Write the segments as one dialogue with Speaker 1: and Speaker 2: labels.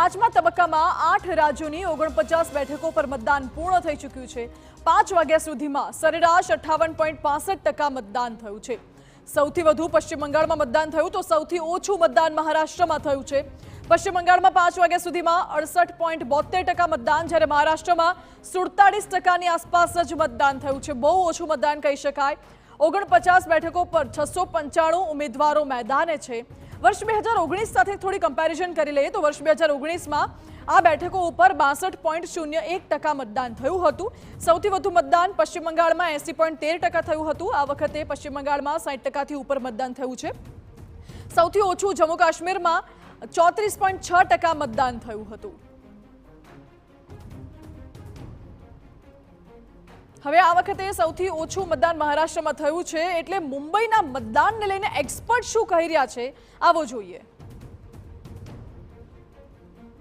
Speaker 1: પાંચમા તબક્કામાં 8 રાજ્યોની 49 બેઠકો પર મતદાન પૂર્ણ થઈ ચૂક્યું છે। 5 વાગ્યા સુધીમાં સરેરાશ 58.65% મતદાન થયું છે। સૌથી વધુ પશ્ચિમ બંગાળમાં મતદાન થયું તો સૌથી ઓછું મતદાન મહારાષ્ટ્રમાં થયું છે। પશ્ચિમ બંગાળમાં 5 વાગ્યા સુધીમાં 68.72% મતદાન, જ્યારે મહારાષ્ટ્રમાં 47% આસપાસ જ મતદાન થયું છે। બહુ ઓછું મતદાન કહી શકાય। 49 બેઠકો પર 695 ઉમેદવારો મેદાને છે। વર્ષ 2019 સાથે થોડી કમ્પેરિઝન કરી લઈએ તો વર્ષ 2019માં આ બેઠકો ઉપર 62.01% મતદાન થયું હતું। સૌથી વધુ મતદાન પશ્ચિમ બંગાળમાં 80.13% થયું હતું। આ વખતે પશ્ચિમ બંગાળમાં 60%થી ઉપર મતદાન થયું છે। સૌથી ઓછું જમ્મુ કાશ્મીરમાં 34.6% મતદાન થયું હતું। હવે આ વખતે સૌથી ઓછું મતદાન મહારાષ્ટ્રમાં થયું છે, એટલે મુંબઈના મતદાનને લઈને એક્સપર્ટ શું કહી રહ્યા છે આવો જોઈએ।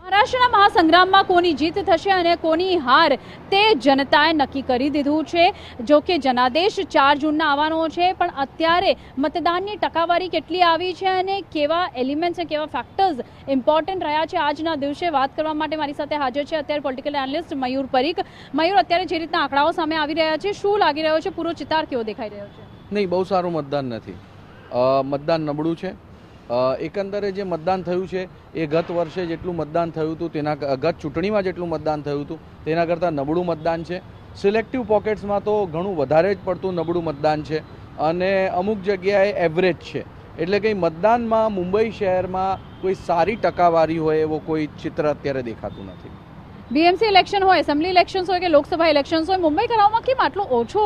Speaker 2: મહારાષ્ટ્રના મહાસંગ્રામમાં કોની જીત થશે અને કોની હાર તે જનતાએ નક્કી કરી દીધું છે। જો કે જનાદેશ 4 જૂનના આવવાનો છે, પણ અત્યારે મતદાનની ટકાવારી કેટલી આવી છે અને કેવા એલિમેન્ટ્સ અને કેવા ફેક્ટર્સ ઇમ્પોર્ટન્ટ રહ્યા છે આજના દિવસે વાત કરવા માટે મારી સાથે હાજર છે અત્યારે પોલિટિકલ એનાલિસ્ટ મયુર પરીખ। મયુર, અત્યારે જે રીતના આંકડાઓ સામે આવી રહ્યા છે, શું લાગી રહ્યો છે? પૂરો ચિતાર કેવો દેખાઈ રહ્યો છે?
Speaker 3: નહીં, બહુ સારું મતદાન નથી, મતદાન નબળું છે। એકંદરે જે મતદાન થયું છે એ ગત વર્ષે જેટલું મતદાન થયું હતું તેના ગત ચૂંટણીમાં જેટલું મતદાન થયું હતું તેના કરતાં નબળું મતદાન છે। સિલેક્ટિવ પોકેટ્સમાં તો ઘણું વધારે જ પડતું નબળું મતદાન છે અને અમુક જગ્યાએ એવરેજ છે। એટલે કે મતદાનમાં મુંબઈ શહેરમાં કોઈ સારી ટકાવારી હોય એવો કોઈ ચિત્ર અત્યારે દેખાતું નથી।
Speaker 2: બીએમસી ઇલેક્શન હોય, એસેમ્બલી ઇલેક્શન્સ હોય કે લોકસભા ઇલેક્શન્સ હોય, મુંબઈ કરાવવામાં કેમ આટલો ઓછો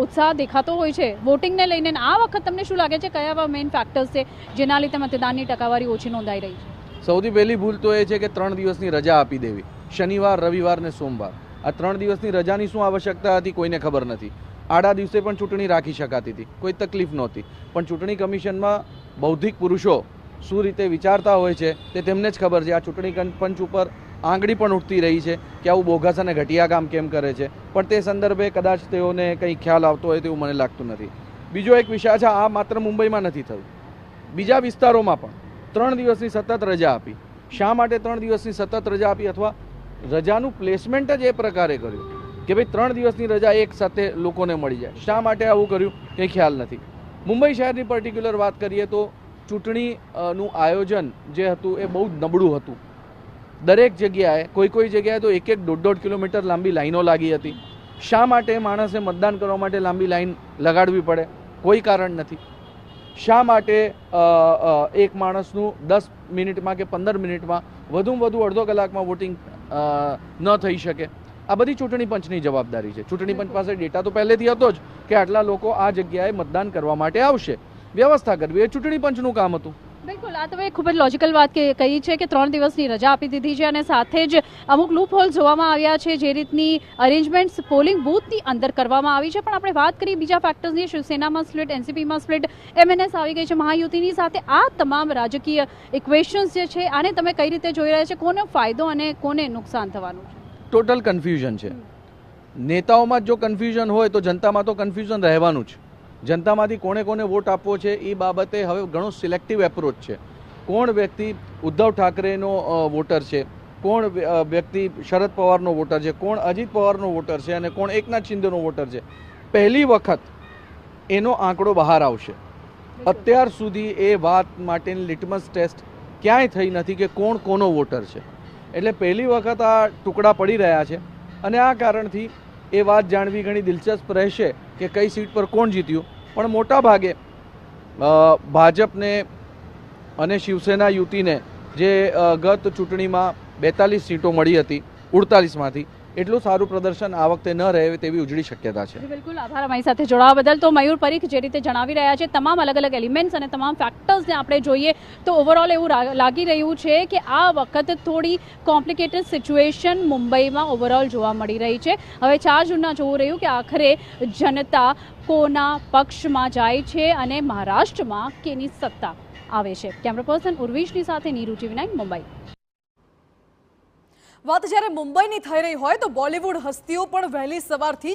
Speaker 2: ઉત્સાહ દેખાતો હોય છે વોટિંગને લઈને? આ વખત તમને શું લાગે છે કયા મેઇન ફેક્ટર્સ છે જેના લીધે મતદાનની ટકાવારી ઓછી નોંધાઈ રહી છે?
Speaker 3: સૌથી પહેલી ભૂલ તો એ છે કે 3 દિવસની રજા આપી દેવી, શનિવાર, રવિવાર ને સોમવાર। આ 3 દિવસની રજાની શું આવશ્યકતા હતી કોઈને ખબર નથી। આડા દિવસે પણ ચૂંટણી રાખી શકાતી હતી, કોઈ તકલીફ નહોતી, પણ ચૂંટણી કમિશનમાં બૌદ્ધિક પુરુષો શું રીતે વિચારતા હોય છે તે તેમને જ ખબર છે। આ ચૂંટણી પંચ ઉપર આંગળી પણ ઉઠતી રહી છે કે આવું બોગસ અને ઘટિયા કામ કેમ કરે છે, પણ તે સંદર્ભે કદાચ તેઓને કંઈ ખ્યાલ આવતો હોય તેવું મને લાગતું નથી। બીજો એક વિષય છે, આ માત્ર મુંબઈમાં નથી થયું, બીજા વિસ્તારોમાં પણ 3 દિવસની સતત રજા આપી। શા માટે 3 દિવસની સતત રજા આપી અથવા રજાનું પ્લેસમેન્ટ જ એ પ્રકારે કર્યું કે ભાઈ 3 દિવસની રજા એક સાથે લોકોને મળી જાય? શા માટે આવું કર્યું કંઈ ખ્યાલ નથી। મુંબઈ શહેરની પર્ટિક્યુલર વાત કરીએ તો ચૂંટણીનું આયોજન જે હતું એ બહુ જ નબળું હતું। દરેક જગ્યાએ કોઈ જગ્યાએ તો 1-1, 1.5 કિલોમીટર લાંબી લાઈનો લાગી હતી। શા માટે માણસે મતદાન કરવા માટે લાંબી લાઈન લગાડવી પડે? કોઈ કારણ નથી। શા માટે એક માણસનું 10 મિનિટમાં કે 15 મિનિટમાં વધુમાં વધુ અડધો કલાકમાં વોટિંગ ન થઈ શકે? આ બધી ચૂંટણી પંચની જવાબદારી છે। ચૂંટણી પંચ પાસે ડેટા તો પહેલેથી હતો જ કે આટલા લોકો આ જગ્યાએ મતદાન કરવા માટે આવશે, વ્યવસ્થા કરવી એ ચૂંટણી પંચનું કામ હતું।
Speaker 2: બિલકુલ, આ તમે ખૂબ જ લોજિકલ વાત કહી છે કે 3 દિવસની રજા આપી દીધી છે અને સાથે જ અમુક લૂપ હોલ જોવામાં આવ્યા છે, જે રીતની અરેન્જમેન્ટ્સ પોલિંગ બૂથની અંદર કરવામાં આવી છે। પણ આપણે વાત કરીએ બીજા ફેક્ટર્સની, શિવસેનામાં સ્પ્લિટ, એનસીપીમાં સ્પ્લિટ, એમએનએસ આવી ગઈ છે મહાયુતિની સાથે। આ તમામ રાજકીય ઇક્વેશન્સ જે છે આને તમે કઈ રીતે જોઈ રહ્યા છે? કોને ફાયદો અને કોને નુકસાન થવાનું છે?
Speaker 3: ટોટલ કન્ફ્યુઝન છે। નેતાઓમાં જો કન્ફ્યુઝન હોય તો જનતામાં તો કન્ફ્યુઝન રહેવાનું જ। જનતામાંથી કોને વોટ આપવો છે એ બાબતે હવે ઘણો સિલેક્ટિવ એપ્રોચ છે। કોણ વ્યક્તિ ઉદ્ધવ ઠાકરેનો વોટર છે, કોણ વ્યક્તિ શરદ પવારનો વોટર છે, કોણ અજીત પવારનો વોટર છે અને કોણ એકનાથ શિંદેનો વોટર છે, પહેલી વખત એનો આંકડો બહાર આવશે। અત્યાર સુધી એ વાત માટેની લિટમસ ટેસ્ટ ક્યાંય થઈ નથી કે કોણ કોનો વોટર છે। એટલે પહેલી વખત આ ટુકડા પડી રહ્યા છે અને આ કારણથી એ વાત જાણવી ઘણી દિલચસ્પ રહેશે કે કઈ સીટ પર કોણ જીત્યું। પણ મોટા ભાગે ભાજપને અને શિવસેના યુતિને જે ગત ચૂંટણીમાં 42 સીટો મળી હતી 48માંથી, એટલું સારું પ્રદર્શન આ વખતે ન રહે તેવી ઉજળી શક્યતા છે।
Speaker 2: બિલકુલ, આભાર અમારી સાથે જોડાવા બદલ। તો મયુર પરીખ જે રીતે જણાવી રહ્યા છે તમામ અલગ અલગ એલિમેન્ટ્સ અને તમામ ફેક્ટર્સને આપણે જોઈએ તો ઓવરઓલ એવું લાગી રહ્યું છે કે આ વખત થોડી કોમ્પ્લિકેટેડ સિચ્યુએશન મુંબઈમાં ઓવરઓલ જોવા મળી રહી છે। હવે 4 જૂનના જોવું રહ્યું કે આખરે જનતા કોના પક્ષમાં જાય છે અને મહારાષ્ટ્રમાં કેની સત્તા આવે છે। કેમેરા પર્સન ઉર્વિશની સાથે નીરુ જીવી9, મુંબઈ।
Speaker 1: વાત જ્યારે મુંબઈની થઈ રહી હોય તો બોલિવૂડ હસ્તીઓ પણ વહેલી સવારથી જ